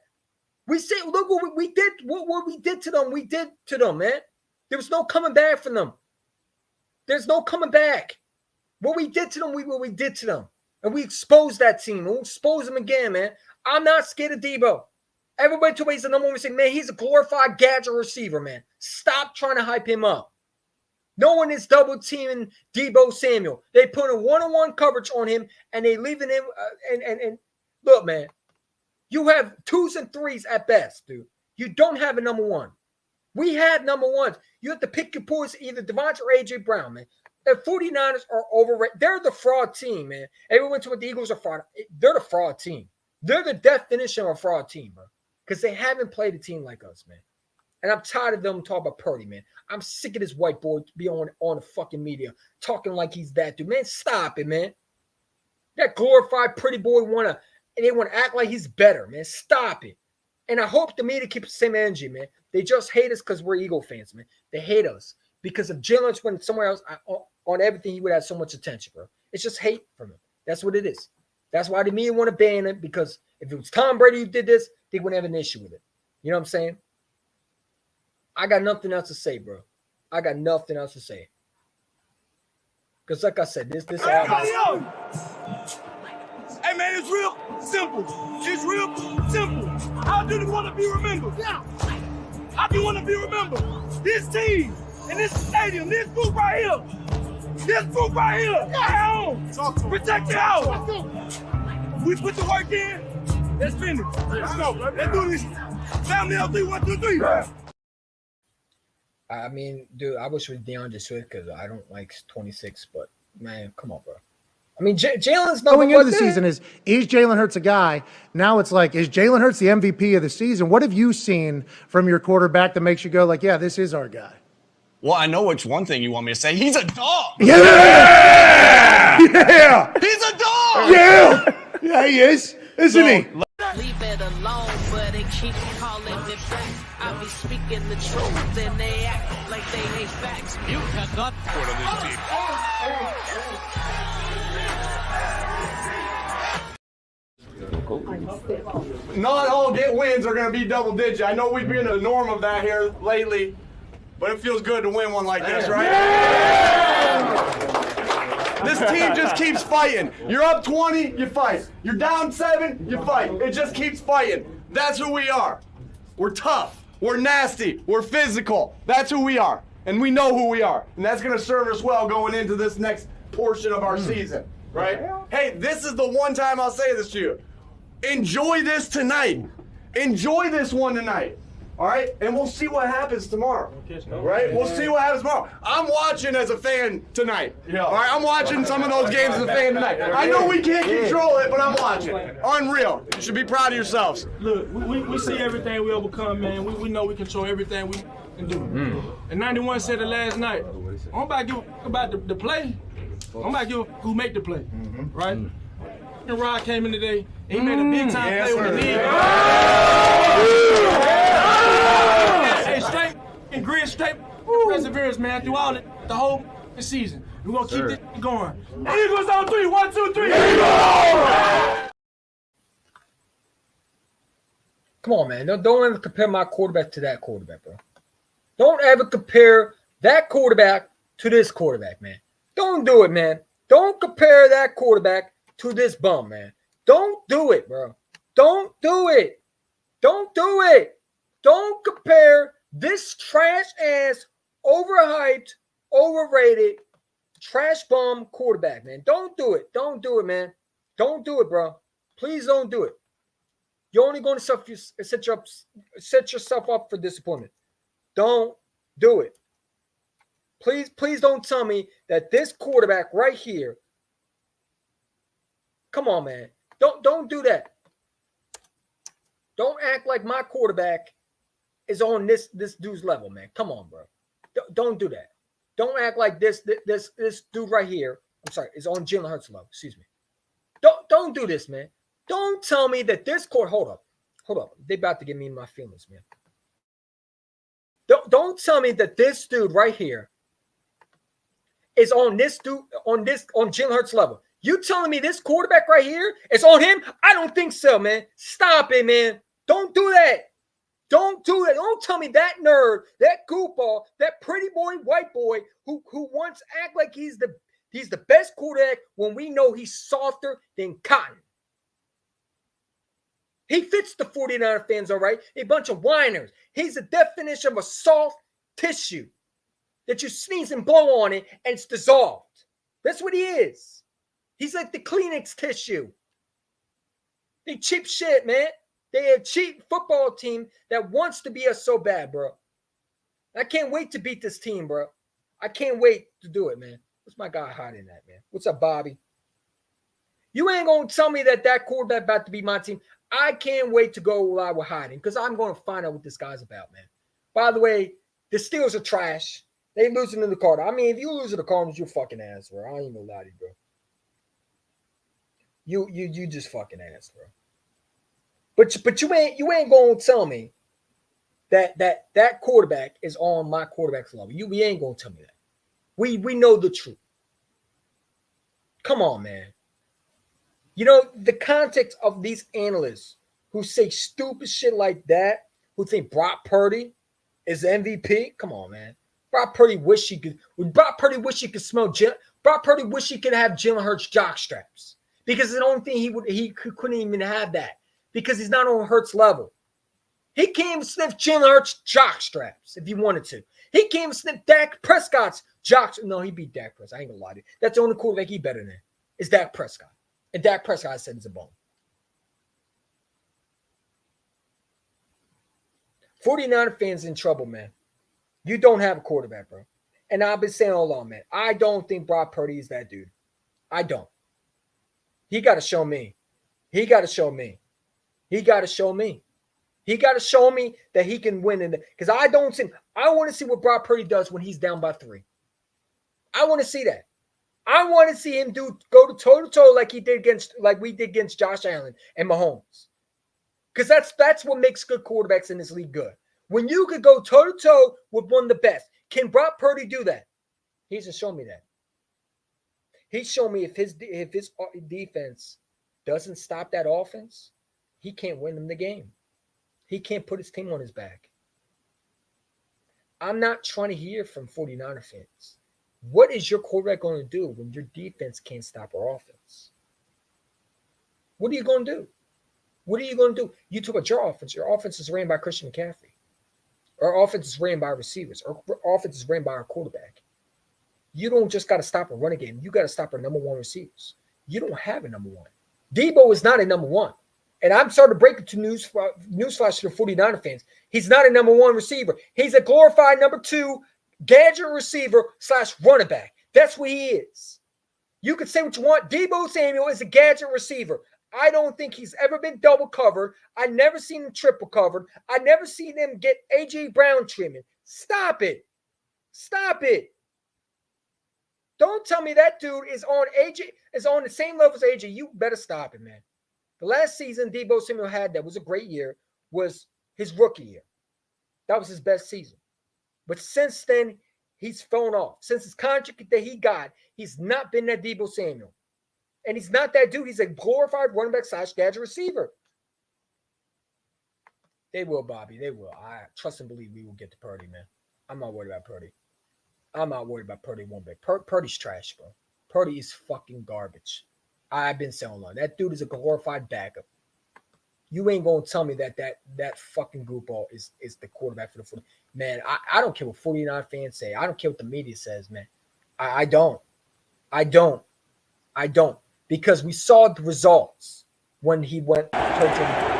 We see, look what we did. What we did to them. We did to them, man. There was no coming back from them. There's no coming back. What we did to them, what we did to them. And we exposed that team. We'll expose them again, man. I'm not scared of Debo. Everybody told me he's the number one. Say, man, he's a glorified gadget receiver, man. Stop trying to hype him up. No one is double teaming Debo Samuel. They put a one-on-one coverage on him, and they leaving him. And look, man, you have 2s and 3s at best, dude. You don't have a number one. We had number ones. You have to pick your poison, either Devontae or A.J. Brown, man. The 49ers are overrated. They're the fraud team, man. Everyone to what the Eagles are fraud. They're the fraud team. They're the definition of a fraud team, bro. Because they haven't played a team like us, man. And I'm tired of them talking about Purdy, man. I'm sick of this white boy to be on the fucking media talking like he's that dude. Man, stop it, man. That glorified pretty boy they want to act like he's better, man. Stop it. And I hope the media keeps the same energy, man. They just hate us because we're Eagle fans, man. They hate us. Because if Jalen went somewhere else on everything, he would have so much attention, bro. It's just hate from him. That's what it is. That's why the media want to ban him, because if it was Tom Brady who did this, they wouldn't have an issue with it. You know what I'm saying? I got nothing else to say, bro. I got nothing else to say. Because like I said, this album. Hey, man, it's real simple. It's real simple. How do you want to be remembered? Yeah. How do you want to be remembered? This team in this stadium, this group right here, at home, protect your house. We put the work in. Let's finish. Let's go. Let's do this. Family LT 1, 2, 3. I mean, dude, I wish it was DeAndre Swift because I don't like 26, but man, come on, bro. I mean, Jalen's not going into the season is Jalen Hurts a guy? Now it's like, is Jalen Hurts the MVP of the season? What have you seen from your quarterback that makes you go like, yeah, this is our guy? Well, I know which one thing you want me to say. He's a dog. Yeah! Yeah! He's a dog. Yeah! Yeah, he is, isn't he? Leave it alone, but they keep calling me back. I be speaking the truth, and they act like they hate facts. You cannot put on this team. Not all wins are going to be double digit. I know we've been the norm of that here lately, but it feels good to win one like this, right? Yeah! This team just keeps fighting. You're up 20, you fight. You're down 7, you fight. It just keeps fighting. That's who we are. We're tough. We're nasty. We're physical. That's who we are. And we know who we are. And that's going to serve us well going into this next portion of our season, right? Hey, this is the one time I'll say this to you. Enjoy this tonight. Enjoy this one tonight. All right, and we'll see what happens tomorrow. Right? We'll see what happens tomorrow. I'm watching as a fan tonight. All right, I'm watching some of those games as a fan tonight. I know we can't control it, but I'm watching. Unreal. You should be proud of yourselves. Look, we see everything we overcome, man. We know we control everything we can do. And 91 said it last night. I'm about to give a fuck about the play. I'm about to give a fuck who make the play. Right? And Rod came in today, and he made a big time play with the league. Hey, straight and grit, straight perseverance, man, through all the whole season. We're gonna keep this going. Eagles on 3, 1, 2, 3. Come on, man. Don't ever compare my quarterback to that quarterback, bro. Don't ever compare that quarterback to this quarterback, man. Don't do it, man. Don't compare that quarterback to this bum, man. Don't do it, bro. Don't do it. Don't do it. Don't compare this trash-ass, overhyped, overrated, trash bum quarterback, man. Don't do it. Don't do it, man. Don't do it, bro. Please don't do it. You're only going to set yourself up for disappointment. Don't do it. Please don't tell me that this quarterback right here. Come on, man. Don't do that. Don't act like my quarterback is on this dude's level, man. Come on, bro. Don't do that. Don't act like this dude right here. I'm sorry, is on Jalen Hurts' level. Excuse me. Don't do this, man. Don't tell me that this court. Hold up. They about to get me in my feelings, man. Don't tell me that this dude right here is on Jalen Hurts' level. You telling me this quarterback right here is on him? I don't think so, man. Stop it, man. Don't do that. Don't do that. Don't tell me that nerd, that goofball, that pretty boy, white boy who wants to act like he's the best quarterback when we know he's softer than cotton. He fits the 49er fans, all right? A bunch of whiners. He's the definition of a soft tissue that you sneeze and blow on it and it's dissolved. That's what he is. He's like the Kleenex tissue. They cheap shit, man. They a cheap football team that wants to be us so bad, bro. I can't wait to beat this team, bro. I can't wait to do it, man. What's my guy hiding that, man? What's up, Bobby? You ain't going to tell me that quarterback about to be my team. I can't wait to go live with hiding because I'm going to find out what this guy's about, man. By the way, the Steelers are trash. They losing to the Cardinals. I mean, if you lose to the Cardinals, you're fucking ass, bro. I ain't gonna lie to you, bro. You just fucking ass, bro. But you ain't gonna tell me that quarterback is on my quarterback's level. We ain't gonna tell me that. We know the truth. Come on, man. You know, the context of these analysts who say stupid shit like that, who think Brock Purdy is the MVP. Come on, man. Brock Purdy wish he could smell. Brock Purdy wish he could have Jalen Hurts jock straps because the only thing he couldn't even have that because he's not on Hurts level. He can't even sniff Jalen Hurts jock straps if he wanted to. He can't even sniff Dak Prescott's jocks. No, he beat Dak Prescott. I ain't gonna lie to you. That's the only quarterback he better than is Dak Prescott. And Dak Prescott, I said, is a bone. 49er fans in trouble, man. You don't have a quarterback, bro. And I've been saying all along, man, I don't think Brock Purdy is that dude. I don't. He got to show me. He got to show me. He got to show me. He got to show me that he can win. Because I don't see. I want to see what Brock Purdy does when he's down by 3. I want to see that. I want to see him go to toe-to-toe like we did against Josh Allen and Mahomes. Because that's what makes good quarterbacks in this league good. When you could go toe-to-toe with one of the best. Can Brock Purdy do that? He's just shown me that. He's shown me if his defense doesn't stop that offense, he can't win them the game. He can't put his team on his back. I'm not trying to hear from 49er fans. What is your quarterback going to do when your defense can't stop our offense? What are you going to do? What are you going to do? You took at your offense. Your offense is ran by Christian McCaffrey. Our offense is ran by receivers. Our offense is ran by our quarterback. You don't just got to stop a running game. You got to stop our number one receivers. You don't have a number one. Debo is not a number one. And I'm starting to break it to newsflash to the 49er fans. He's not a number 1 receiver. He's a glorified number 2 gadget receiver / running back. That's what he is. You can say what you want. Deebo Samuel is a gadget receiver. I don't think he's ever been double covered. I never seen him triple covered. I never seen him get A.J. Brown treatment. Stop it. Stop it. Don't tell me that dude is on the same level as AJ. You better stop it, man. The last season Deebo Samuel had that was a great year was his rookie year. That was his best season. But since then, he's fallen off. Since his contract that he got, he's not been that Deebo Samuel. And he's not that dude. He's a glorified running back / gadget receiver. They will, Bobby. They will. I trust and believe we will get to Purdy, man. I'm not worried about Purdy. I'm not worried about Purdy one bit. Purdy's trash, bro. Purdy is fucking garbage. I've been saying long. That dude is a glorified backup. You ain't gonna tell me that fucking goofball is the quarterback for the 40. Man, I don't care what 49 fans say. I don't care what the media says, man. I don't. Because we saw the results when he went coaching.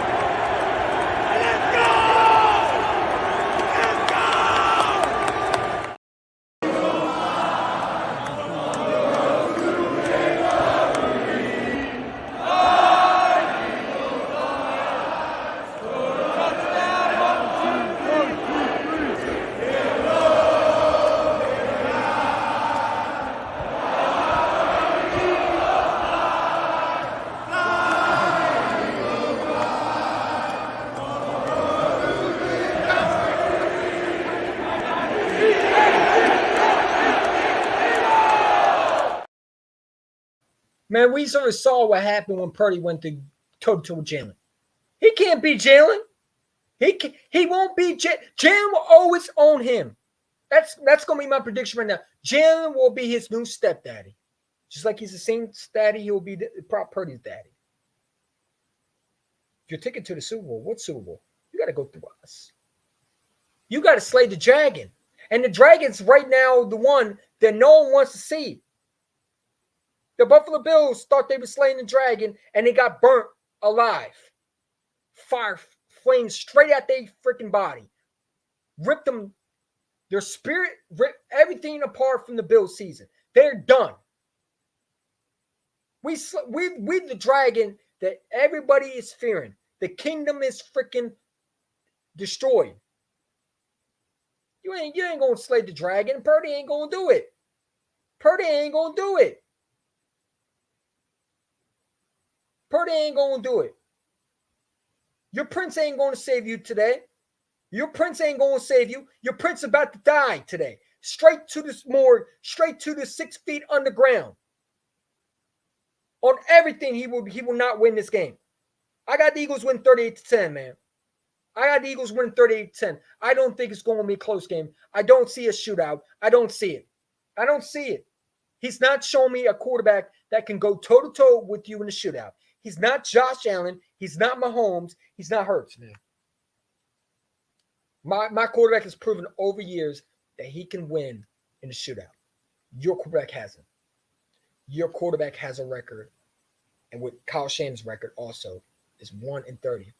Man, we sort of saw what happened when Purdy went to toe-to-toe with Jalen. He can't beat Jalen. He won't beat Jalen. Jalen will always own him. That's going to be my prediction right now. Jalen will be his new stepdaddy. Just like he's the same daddy, he'll be Purdy's daddy. If you're taking to the Super Bowl, what Super Bowl? You got to go through us. You got to slay the dragon. And the dragon's right now the one that no one wants to see. The Buffalo Bills thought they were slaying the dragon, and they got burnt alive. Fire flames straight at their freaking body. Ripped them, their spirit, ripped everything apart from the Bills season. They're done. We the dragon that everybody is fearing. The kingdom is freaking destroyed. You ain't going to slay the dragon. Purdy ain't going to do it. Purdy ain't going to do it. Purdy ain't going to do it. Your prince ain't going to save you today. Your prince ain't going to save you. Your prince about to die today. Straight to this morgue, straight to the 6 feet underground. On everything, he will not win this game. I got the Eagles win 38-10, man. I got the Eagles win 38-10. I don't think it's going to be a close game. I don't see a shootout. I don't see it. I don't see it. He's not showing me a quarterback that can go toe-to-toe with you in a shootout. He's not Josh Allen. He's not Mahomes. He's not Hurts, man. My quarterback has proven over years that he can win in a shootout. Your quarterback hasn't. Your quarterback has a record, and with Kyle Shanahan's record also is 1-30,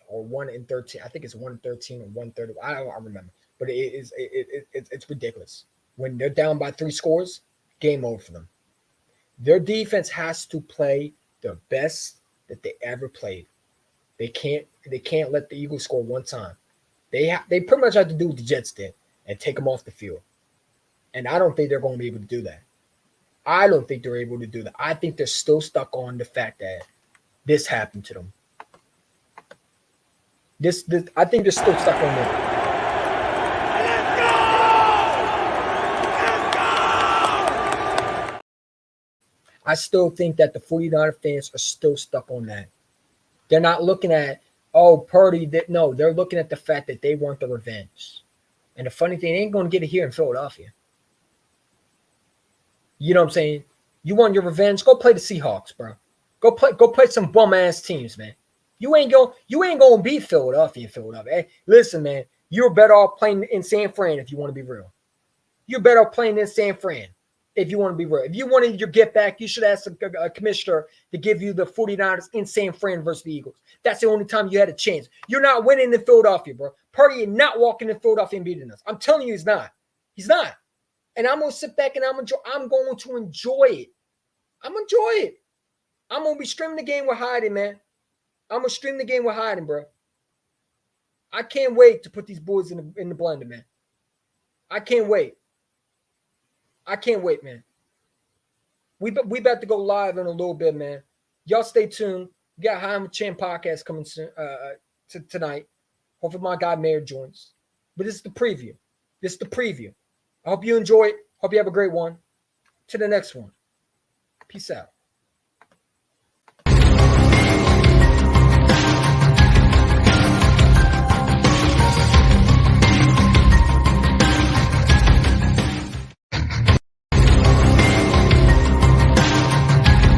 or 1-13. I think it's 1-13 or 1-30. I don't remember, but it's ridiculous. When they're down by 3 scores, game over for them. Their defense has to play the best that they ever played. They can't let the Eagles score one time. They pretty much have to do what the Jets did and take them off the field. And I don't think they're going to be able to do that. I don't think they're able to do that. I think they're still stuck on the fact that this happened to them. This I think they're still stuck on that. I still think that the 49er fans are still stuck on that. They're not looking at, Purdy. No, they're looking at the fact that they want the revenge. And the funny thing, they ain't going to get it here in Philadelphia. You know what I'm saying? You want your revenge? Go play the Seahawks, bro. Go play some bum-ass teams, man. You ain't going to beat Philadelphia. Hey, listen, man, you're better off playing in San Fran if you want to be real. You're better off playing in San Fran. If you want to be real, if you wanted your get back, you should ask a commissioner to give you the 49ers in San Fran versus the Eagles. That's the only time you had a chance. You're not winning in Philadelphia, bro. Purdy is not walking in Philadelphia and beating us. I'm telling you, he's not. He's not. And I'm gonna sit back and I'm going to enjoy it. I'm gonna enjoy it. I'm gonna be streaming the game with hiding, man. I'm gonna stream the game with hiding, bro. I can't wait to put these boys in the blender, man. I can't wait. I can't wait, man. We about to go live in a little bit, man. Y'all stay tuned. We got High on the Chin podcast coming soon, tonight. Hopefully my guy Mayor joins. But this is the preview. This is the preview. I hope you enjoy it. Hope you have a great one. To the next one. Peace out.